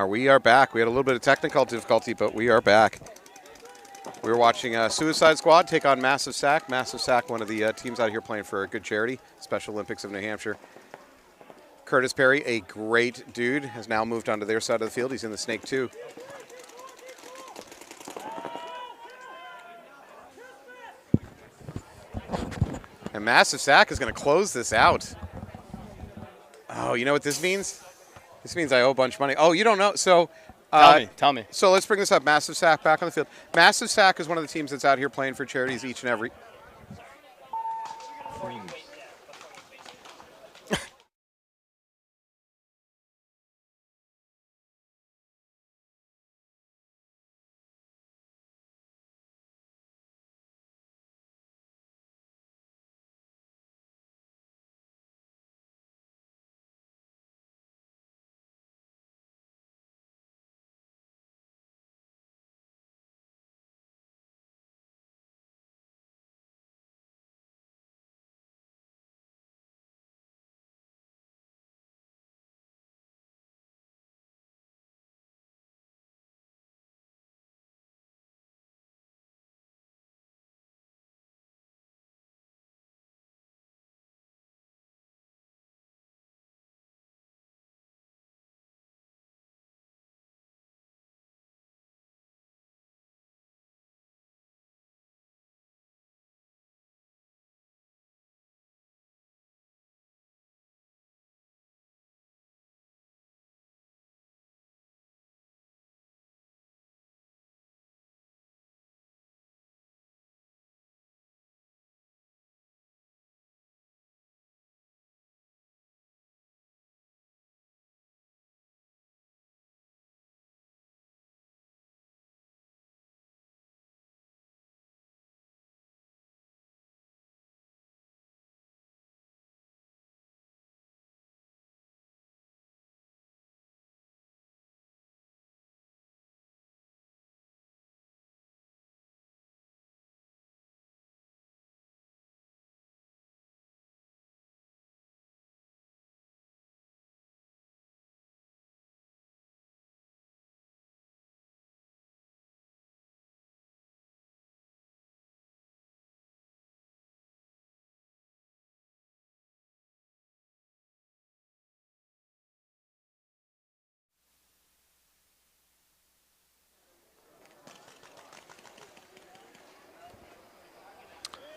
We are back. We had a little bit of technical difficulty, but we are back. We were watching Suicide Squad take on Massive Sack. Massive Sack, one of the teams out here playing for a good charity, Special Olympics of New Hampshire. Curtis Perry, a great dude, has now moved onto their side of the field. He's in the Snake 2. And Massive Sack is going to close this out. Oh, you know what this means? This means I owe a bunch of money. Oh, you don't know? So, tell me. So let's bring this up. Massive Sack back on the field. Massive Sack is one of the teams that's out here playing for charities each and every.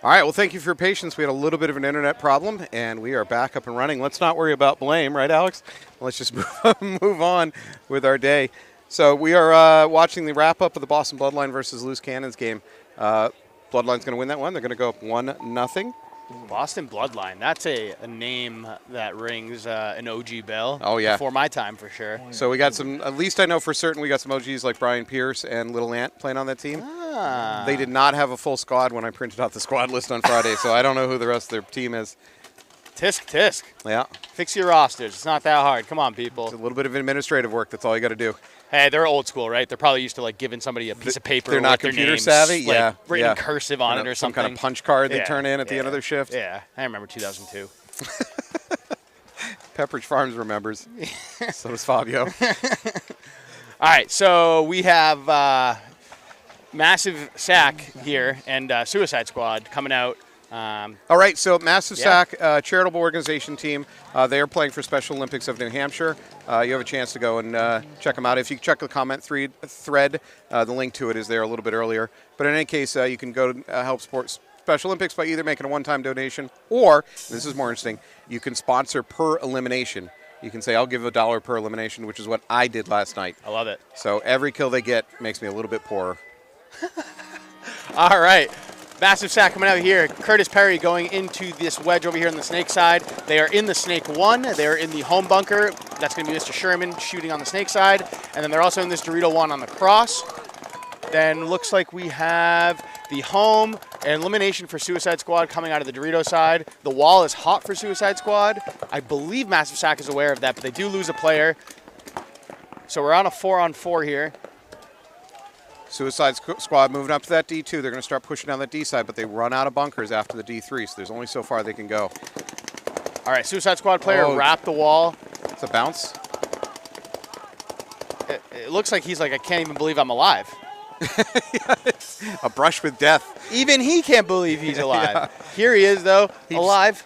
All right, well, thank you for your patience. We had a little bit of an internet problem, and we are back up and running. Let's not worry about blame, right, Alex? Let's just move on with our day. So we are watching the wrap-up of the Boston Bloodline versus Loose Cannons game. Bloodline's going to win that one. They're going to go up 1-0. Boston Bloodline. That's a name that rings an OG bell. Oh, yeah. Before my time, for sure. So we got some, at least I know for certain, we got some OGs like Brian Pierce and Little Ant playing on that team. They did not have a full squad when I printed out the squad list on Friday, so I don't know who the rest of their team is. Tisk. Yeah. Fix your rosters. It's not that hard. Come on, people. It's a little bit of administrative work. That's all you got to do. Hey, they're old school, right? They're probably used to like giving somebody a piece of paper. They're not with computer their names, savvy. like, Yeah, written in cursive on it or some something. kind of punch card they turn in at the end of their shift. Yeah, I remember 2002. Pepperidge Farms remembers. So does Fabio. All right, so we have Massive Sack here and Suicide Squad coming out. All right, so Massive Sack, charitable organization team. They are playing for Special Olympics of New Hampshire. You have a chance to go and check them out. If you check the comment thread, the link to it is there a little bit earlier. But in any case, you can go to help support Special Olympics by either making a one-time donation or, this is more interesting, you can sponsor per elimination. You can say, I'll give $1 per elimination, which is what I did last night. I love it. So every kill they get makes me a little bit poorer. All right. Massive Sack coming out here. Curtis Perry going into this wedge over here on the Snake side. They are in the Snake 1. They're in the home bunker. That's going to be Mr. Sherman shooting on the Snake side. And then they're also in this Dorito 1 on the cross. Then looks like we have the home and elimination for Suicide Squad coming out of the Dorito side. The wall is hot for Suicide Squad. I believe Massive Sack is aware of that, but they do lose a player. So we're on a 4-on-4 here. Suicide Squad moving up to that D2. They're going to start pushing down that D side, but they run out of bunkers after the D3, so there's only so far they can go. All right, Suicide Squad player wrapped the wall. It's a bounce. it looks like he's like, I can't even believe I'm alive. A brush with death. Even he can't believe he's alive. Yeah. Here he is, though, alive.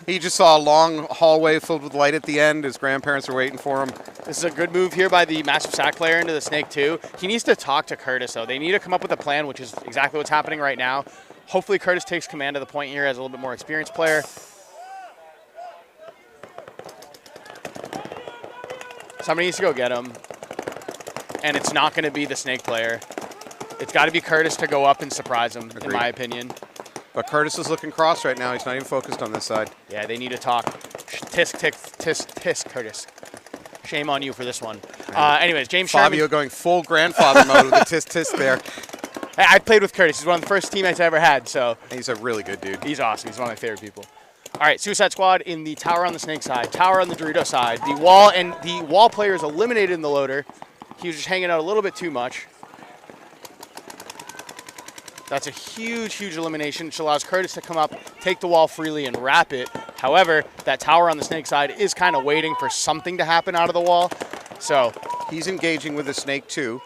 He just saw a long hallway filled with light at the end. His grandparents are waiting for him. This is a good move here by the Massive Sack player into the Snake 2. He needs to talk to Curtis, though. They need to come up with a plan, which is exactly what's happening right now. Hopefully Curtis takes command of the point here as a little bit more experienced player. Somebody needs to go get him. And it's not going to be the Snake player. It's got to be Curtis to go up and surprise him, in my opinion. But Curtis is looking cross right now. He's not even focused on this side. Yeah, they need to talk. Tisk, tisk, Curtis. Shame on you for this one. Anyways, James Fabio Sherman. going full grandfather mode with the tisk there. I played with Curtis. He's one of the first teammates I ever had, so. He's a really good dude. He's awesome. He's one of my favorite people. All right, Suicide Squad in the tower on the Snake side, tower on the Dorito side. The wall player is eliminated in the loader. He was just hanging out a little bit too much. That's a huge, huge elimination, which allows Curtis to come up, take the wall freely, and wrap it. However, that tower on the Snake side is kind of waiting for something to happen out of the wall. So he's engaging with the Snake 2.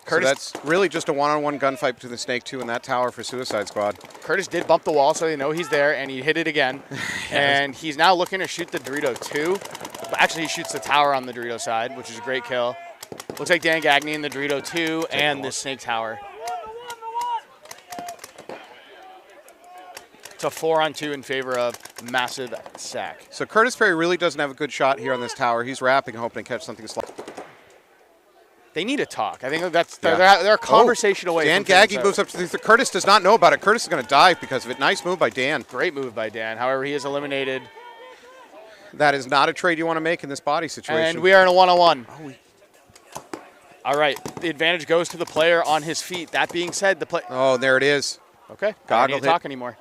Curtis, so that's really just a one-on-one gunfight between the Snake 2 and that tower for Suicide Squad. Curtis did bump the wall, so they know he's there, and he hit it again. And he's now looking to shoot the Dorito 2. But actually, he shoots the tower on the Dorito side, which is a great kill. Looks like Dan Gagné in the Dorito 2 and the Snake tower. It's a 4-on-2 in favor of Massive Sack. So Curtis Perry really doesn't have a good shot here on this tower. He's wrapping, hoping to catch something slow. They need to talk. I think that's they're a conversation away. Dan Gaggy moves up to the. Curtis does not know about it. Curtis is going to dive because of it. Nice move by Dan. Great move by Dan. However, he is eliminated. That is not a trade you want to make in this body situation. And we are in a 1-on-1. All right, the advantage goes to the player on his feet. That being said, the play. Oh, there it is. Okay, I don't need to talk anymore.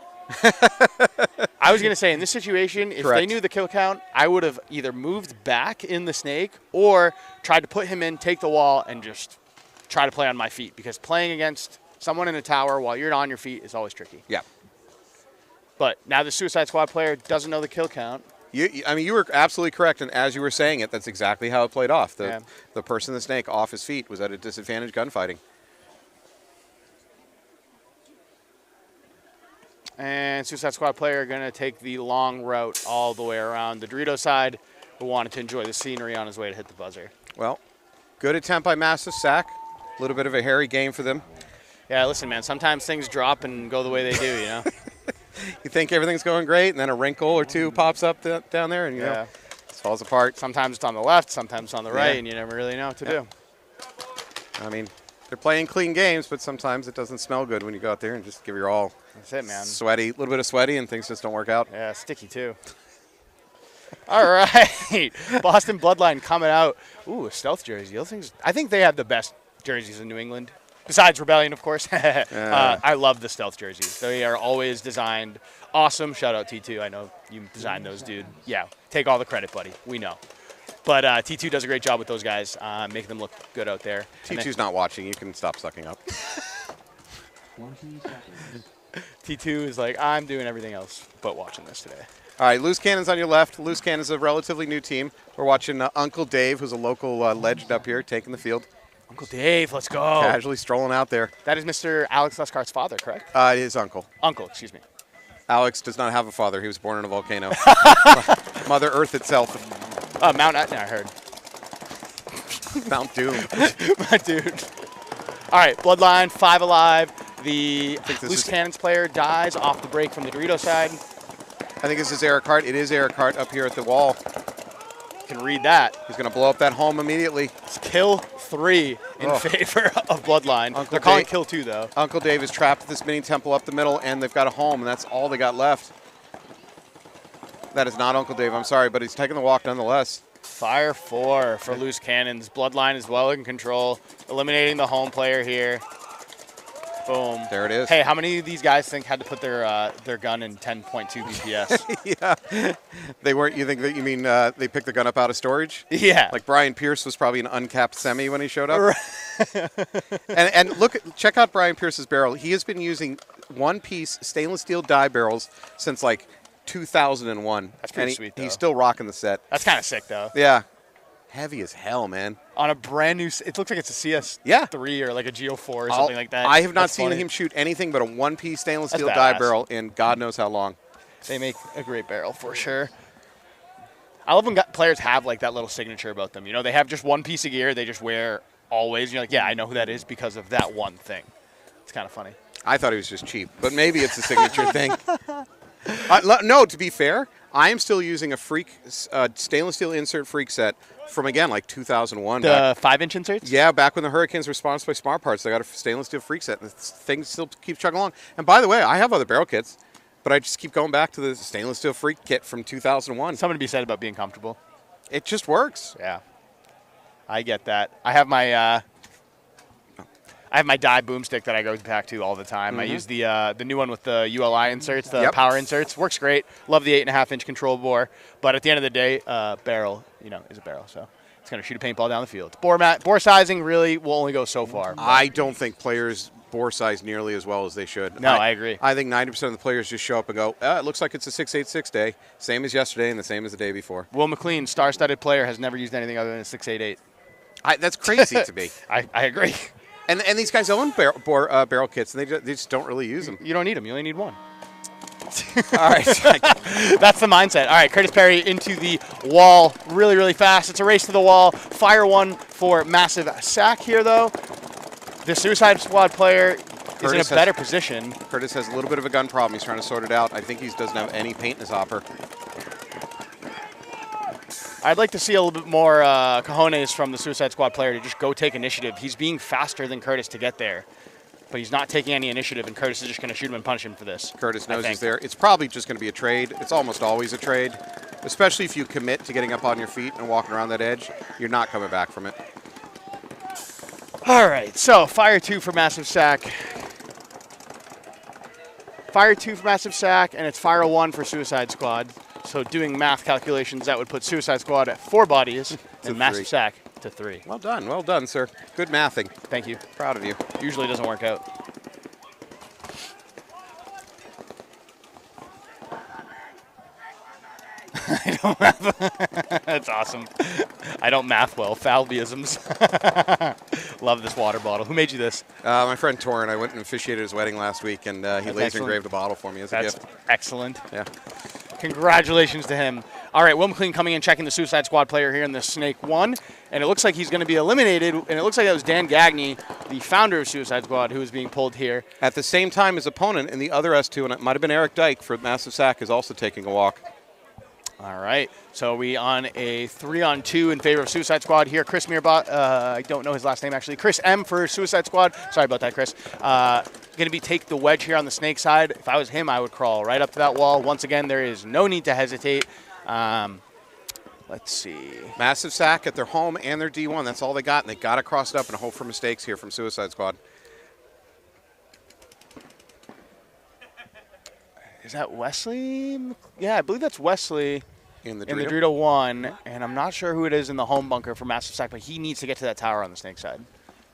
I was going to say, in this situation, if they knew the kill count, I would have either moved back in the Snake or tried to put him in, take the wall, and just try to play on my feet. Because playing against someone in a tower while you're on your feet is always tricky. Yeah. But now the Suicide Squad player doesn't know the kill count. I mean, you were absolutely correct, and as you were saying it, that's exactly how it played off. The person in the Snake off his feet was at a disadvantage gunfighting. And Suicide Squad player going to take the long route all the way around the Dorito side, who wanted to enjoy the scenery on his way to hit the buzzer. Well, good attempt by Massive Sack. A little bit of a hairy game for them. Yeah, listen, man, sometimes things drop and go the way they do, you know? You think everything's going great, and then a wrinkle or two pops up down there, and you know, it falls apart. Sometimes it's on the left, sometimes it's on the right, and you never really know what to do. I mean, they're playing clean games, but sometimes it doesn't smell good when you go out there and just give your all. That's it, man. Sweaty, a little bit of sweaty, and things just don't work out. Yeah, sticky too. All right, Boston Bloodline coming out. Ooh, a stealth jersey. I think they have the best jerseys in New England, besides Rebellion, of course. I love the stealth jerseys. They are always designed awesome. Shout out T2. I know you designed those, dude. Yeah, take all the credit, buddy. We know. But T2 does a great job with those guys, making them look good out there. T2's not watching. You can stop sucking up. T2 is like, I'm doing everything else but watching this today. All right, Loose Cannon's on your left. Loose Cannon's a relatively new team. We're watching Uncle Dave, who's a local legend up here, taking the field. Uncle Dave, let's go. Casually strolling out there. That is Mr. Alex Lescart's father, correct? His uncle. Uncle, excuse me. Alex does not have a father. He was born in a volcano. Mother Earth itself. Mount Etna, I heard. Mount Doom. Dude. All right, Bloodline, 5 alive. The Loose Cannons player dies off the break from the Dorito side. I think this is Eric Hart. It is Eric Hart up here at the wall. You can read that. He's going to blow up that home immediately. It's kill 3 in favor of Bloodline. They're calling kill 2, though. Uncle Dave is trapped at this mini temple up the middle, and they've got a home, and that's all they got left. That is not Uncle Dave. I'm sorry, but he's taking the walk nonetheless. Fire 4 for Loose Cannons. Bloodline is well in control, eliminating the home player here. Boom. There it is. Hey, how many of these guys think had to put their gun in 10.2 BPS? Yeah. They weren't, you think that you mean they picked the gun up out of storage? Yeah. Like Brian Pierce was probably an uncapped semi when he showed up. and check out Brian Pierce's barrel. He has been using one-piece stainless steel die barrels since like 2001. That's pretty sweet, though. He's still rocking the set. That's kind of sick, though. Yeah. Heavy as hell, man. On a brand new, it looks like it's a CS3 Yeah. or like a Geo4 or something like that. I have not That's seen funny. him shoot anything but a one-piece stainless That's steel die badass. barrel in God knows how long. They make a great barrel for sure. I love when players have like that little signature about them. You know, they have just one piece of gear they just wear always. And you're like, yeah, I know who that is because of that one thing. It's kind of funny. I thought he was just cheap, but maybe it's a signature thing. No, to be fair, I am still using a Freak stainless steel insert Freak set from, again, like 2001. The 5-inch inserts? Yeah, back when the Hurricanes were sponsored by Smart Parts, they got a stainless steel Freak set, and the thing still keeps chugging along. And by the way, I have other barrel kits, but I just keep going back to the stainless steel Freak kit from 2001. Something to be said about being comfortable. It just works. Yeah, I get that. I have my die boomstick that I go back to all the time. I use the new one with the ULI inserts, the power inserts. Works great. Love the 8.5-inch control bore. But at the end of the day, barrel, is a barrel. So it's going to shoot a paintball down the field. Bore sizing really will only go so far. I don't think players bore size nearly as well as they should. No, I agree. I think 90% of the players just show up and go, it looks like it's a 6.86 day, same as yesterday and the same as the day before. Will McLean, star-studded player, has never used anything other than a 6.88. That's crazy to me. I agree. And these guys own barrel kits, and they just don't really use them. You don't need them. You only need one. All right. That's the mindset. All right, Curtis Perry into the wall really, really fast. It's a race to the wall. Fire one for massive sack here, though. The Suicide Squad player is in a better position. Curtis has a little bit of a gun problem. He's trying to sort it out. I think he doesn't have any paint in his hopper. I'd like to see a little bit more cojones from the Suicide Squad player to just go take initiative. He's being faster than Curtis to get there, but he's not taking any initiative, and Curtis is just going to shoot him and punish him for this. Curtis knows he's there. It's probably just going to be a trade. It's almost always a trade, especially if you commit to getting up on your feet and walking around that edge. You're not coming back from it. All right, so fire 2 for massive sack. Fire 2 for massive sack, and it's fire 1 for Suicide Squad. So doing math calculations, that would put Suicide Squad at 4 bodies and massive sack to 3. Well done, sir. Good mathing. Thank you. Proud of you. Usually doesn't work out. I don't math. That's awesome. I don't math well. Falbiisms. Love this water bottle. Who made you this? My friend Torrin. I went and officiated his wedding last week, and he laser engraved a bottle for me as a gift. Excellent. Yeah. Congratulations to him. All right, Will McLean coming in, checking the Suicide Squad player here in the Snake 1. And it looks like he's going to be eliminated. And it looks like that was Dan Gagne, the founder of Suicide Squad, who is being pulled here. At the same time, his opponent in the other S2, and it might have been Eric Dyke for Massive Sack, is also taking a walk. All right, so we on a 3-on-2 in favor of Suicide Squad here. Chris Mirbot, I don't know his last name actually. Chris M for Suicide Squad. Sorry about that, Chris. Going to take the wedge here on the Snake side. If I was him, I would crawl right up to that wall. Once again, there is no need to hesitate. Let's see. Massive Sack at their home and their D1. That's all they got, and they got to cross it up and hope for mistakes here from Suicide Squad. Is that Wesley? Yeah, I believe that's Wesley In the Dorito 1, and I'm not sure who it is in the home bunker for Massive Sack, but he needs to get to that tower on the Snake side.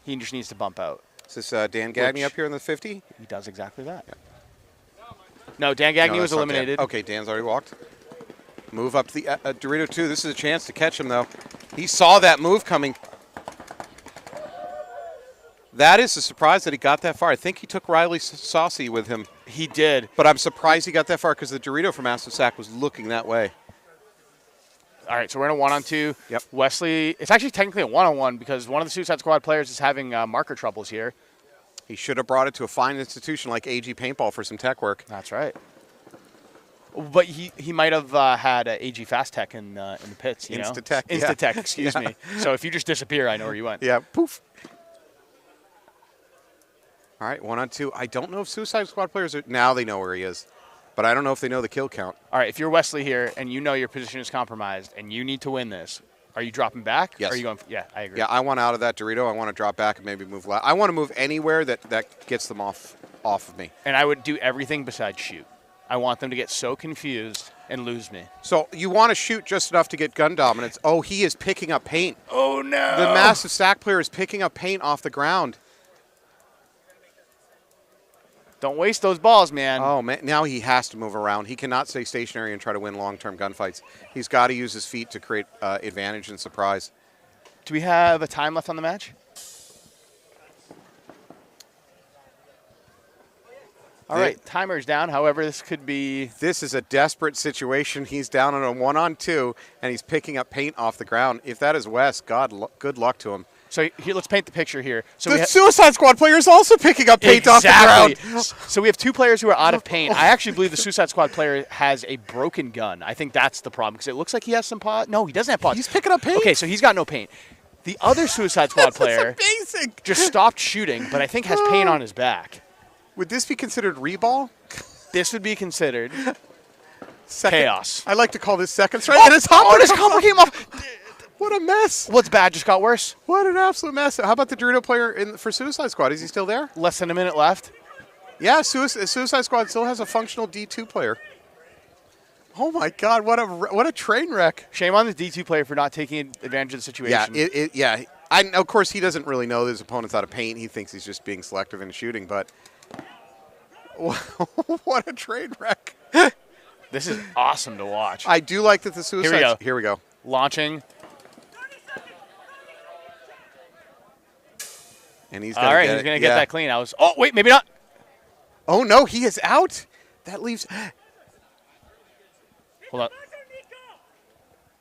He just needs to bump out. Is this Dan Gagne up here in the 50? He does exactly that. Yeah. No, Dan Gagne was eliminated. Okay, Dan's already walked. Move up to the Dorito 2. This is a chance to catch him, though. He saw that move coming. That is a surprise that he got that far. I think he took Riley Saucy with him. He did. But I'm surprised he got that far because the Dorito from Massive Sack was looking that way. All right, so we're in a 1-on-2. Yep. Wesley, it's actually technically a 1-on-1 because one of the Suicide Squad players is having marker troubles here. He should have brought it to a fine institution like AG Paintball for some tech work. That's right. But he might have had AG Fast Tech in the pits, you know? Insta-Tech. Insta-Tech, excuse me. So if you just disappear, I know where you went. Yeah, poof. All right, 1-on-2. I don't know if Suicide Squad players are... Now they know where he is. But I don't know if they know the kill count. All right, if you're Wesley here and you know your position is compromised and you need to win this, are you dropping back? Yes. Or are you going... Yeah, I agree. Yeah, I want out of that Dorito. I want to drop back and maybe move left. I want to move anywhere that gets them off of me. And I would do everything besides shoot. I want them to get so confused and lose me. So you want to shoot just enough to get gun dominance. Oh, he is picking up paint. Oh, no. The Massive Sack player is picking up paint off the ground. Don't waste those balls, man. Oh, man. Now he has to move around. He cannot stay stationary and try to win long-term gunfights. He's got to use his feet to create advantage and surprise. Do we have a time left on the match? All right, timer's down. However, this could be... This is a desperate situation. He's down on a 1-on-2, and he's picking up paint off the ground. If that is Wes, good luck to him. So here, let's paint the picture here. So the Suicide Squad player is also picking up paint off the ground. So we have 2 players who are out of paint. I actually believe the Suicide Squad player has a broken gun. I think that's the problem because it looks like he has some pods. No, he doesn't have pods. He's picking up paint. Okay, so he's got no paint. The other Suicide Squad player amazing. Just stopped shooting, but I think has paint on his back. Would this be considered reball? This would be considered chaos. I like to call this second strike. And his hopper came off. What a mess. What's bad just got worse. What an absolute mess. How about the Dorito player for Suicide Squad? Is he still there? Less than a minute left. Yeah, Suicide Squad still has a functional D2 player. Oh, my God. What a train wreck. Shame on the D2 player for not taking advantage of the situation. Yeah, of course, he doesn't really know that his opponent's out of paint. He thinks he's just being selective in shooting, but what a train wreck. This is awesome to watch. I do like that the Suicide... Here we go. Launching. And he's all right, he's going to get that clean. Oh, wait, maybe not. Oh, no, he is out. That leaves... Hold on.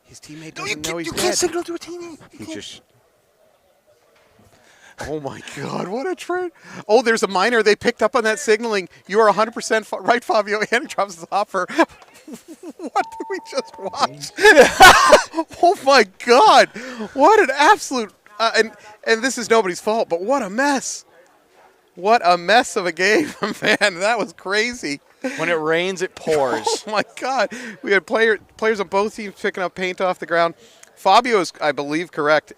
His teammate doesn't know he's dead. You can't signal to a teammate. He just... Oh, my God, what a trade. Oh, there's a minor. They picked up on that signaling. You are 100% right, Fabio, and he drops his hopper. What did we just watch? Oh, my God. What an absolute... and this is nobody's fault, but what a mess. What a mess of a game, man. That was crazy. When it rains, it pours. Oh, my God. We had players on both teams picking up paint off the ground. Fabio is, I believe, correct.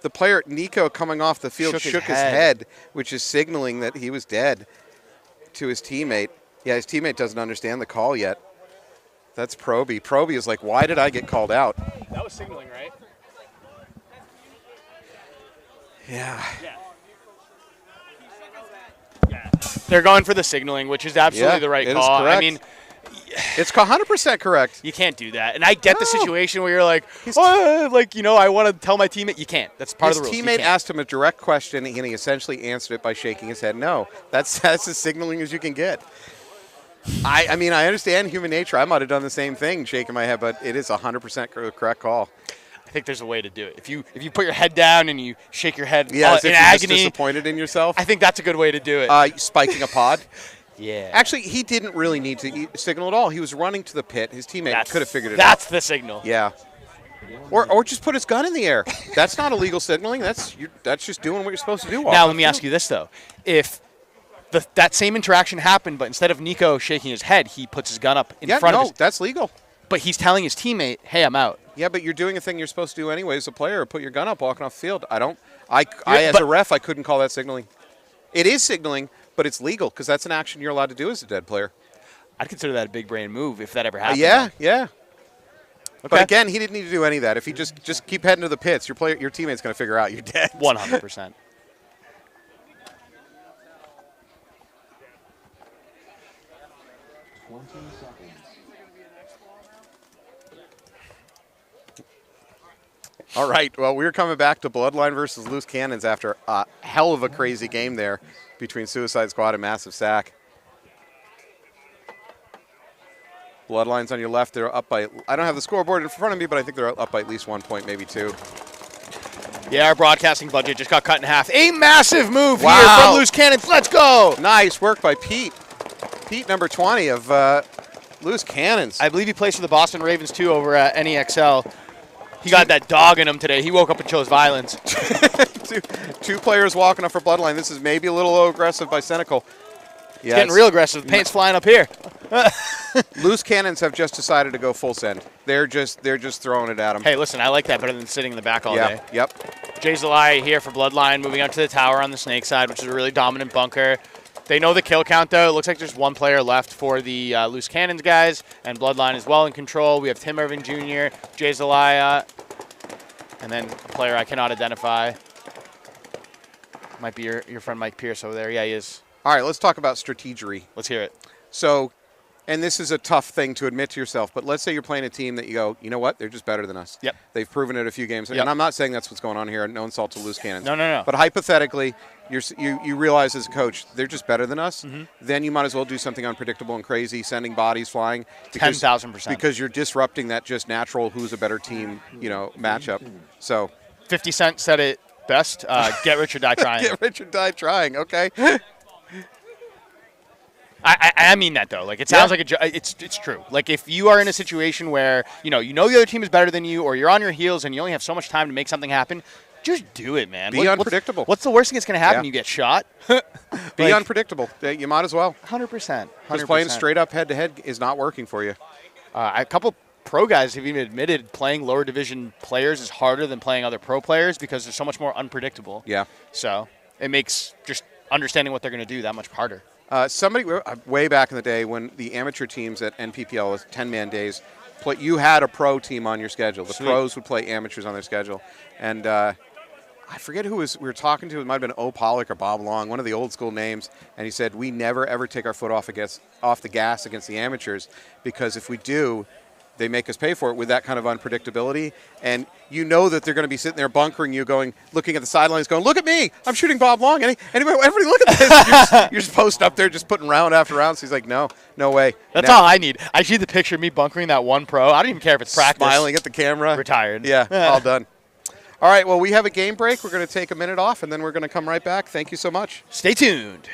The player, Nico, coming off the field, shook his head, which is signaling that he was dead to his teammate. Yeah, his teammate doesn't understand the call yet. That's Proby. Proby is like, why did I get called out? That was signaling, right? Yeah. They're going for the signaling, which is absolutely the right call. I mean, it's 100% correct. You can't do that. And I get the situation where you're like, I want to tell my teammate. You can't. That's part of the rules. His teammate asked him a direct question, and he essentially answered it by shaking his head no. That's as signaling as you can get. I mean, I understand human nature. I might have done the same thing, shaking my head, but it is 100% correct call. I think there's a way to do it. If you put your head down and you shake your head in agony, just disappointed in yourself. I think that's a good way to do it. Spiking a pod. Yeah. Actually, he didn't really need to signal at all. He was running to the pit. His teammate could have figured it out. That's the signal. Yeah. Or just put his gun in the air. That's not illegal signaling. That's just doing what you're supposed to do. Now, let me ask you this, though. If that same interaction happened, but instead of Nico shaking his head, he puts his gun up in front of his... that's legal. But he's telling his teammate, hey, I'm out. Yeah, but you're doing a thing you're supposed to do anyway as a player. Put your gun up walking off the field. As a ref, I couldn't call that signaling. It is signaling, but it's legal because that's an action you're allowed to do as a dead player. I'd consider that a big brain move if that ever happened. Yeah. Okay. But again, he didn't need to do any of that. If he just keep heading to the pits, your teammate's going to figure out you're dead. 100%. All right, well, we're coming back to Bloodline versus Loose Cannons after a hell of a crazy game there between Suicide Squad and Massive Sack. Bloodline's on your left. They're up by, I don't have the scoreboard in front of me, but I think they're up by at least 1 point, maybe 2. Yeah, our broadcasting budget just got cut in half. A massive move here from Loose Cannons. Let's go. Nice work by Pete. Pete, number 20 of Loose Cannons. I believe he plays for the Boston Ravens, too, over at NEXL. He got that dog in him today. He woke up and chose violence. two players walking up for Bloodline. This is maybe a little aggressive by Senecal. It's getting real aggressive. The paint's flying up here. Loose Cannons have just decided to go full send. They're just throwing it at him. Hey, listen, I like that better than sitting in the back all day. Yep. Jay Zelaya here for Bloodline, moving out to the tower on the snake side, which is a really dominant bunker. They know the kill count, though. It looks like there's one player left for the Loose Cannons guys, and Bloodline is well in control. We have Tim Irvin Jr., Jay Zelaya, and then a player I cannot identify. Might be your friend Mike Pierce over there. Yeah, he is. All right, let's talk about strategery. Let's hear it. So, and this is a tough thing to admit to yourself, but let's say you're playing a team that you go, you know what, they're just better than us. Yep. They've proven it a few games. Yep. And I'm not saying that's what's going on here. No insult to loose cannons. No. But hypothetically, you realize as a coach, they're just better than us. Then you might as well do something unpredictable and crazy, sending bodies flying. 10,000%. Because you're disrupting that just natural who's a better team, matchup. So 50 Cent said it best. Get rich or die trying. Get rich or die trying. Okay. I mean that though. Like it sounds like it's true. Like if you are in a situation where you know the other team is better than you, or you're on your heels and you only have so much time to make something happen, just do it, man. Be unpredictable. What's the worst thing that's going to happen? Yeah. You get shot. Be unpredictable. You might as well. 100%. Because playing straight up head to head is not working for you. A couple pro guys have even admitted playing lower division players is harder than playing other pro players because they're so much more unpredictable. Yeah. So it makes just understanding what they're going to do that much harder. Somebody way back in the day when the amateur teams at NPPL was 10-man days, you had a pro team on your schedule. The pros would play amateurs on their schedule. And I forget who we were talking to. It might have been O. Pollock or Bob Long, one of the old school names. And he said, we never, ever take our foot off the gas against the amateurs because if we do, they make us pay for it with that kind of unpredictability. And you know that they're going to be sitting there bunkering you, looking at the sidelines, going, look at me, I'm shooting Bob Long. Everybody look at this. You're just posting up there, just putting round after round. So he's like, no way. That's all I need. I see the picture of me bunkering that one pro. I don't even care if it's practice. Smiling at the camera. Retired. Yeah, all done. All right, well, we have a game break. We're going to take a minute off, and then we're going to come right back. Thank you so much. Stay tuned.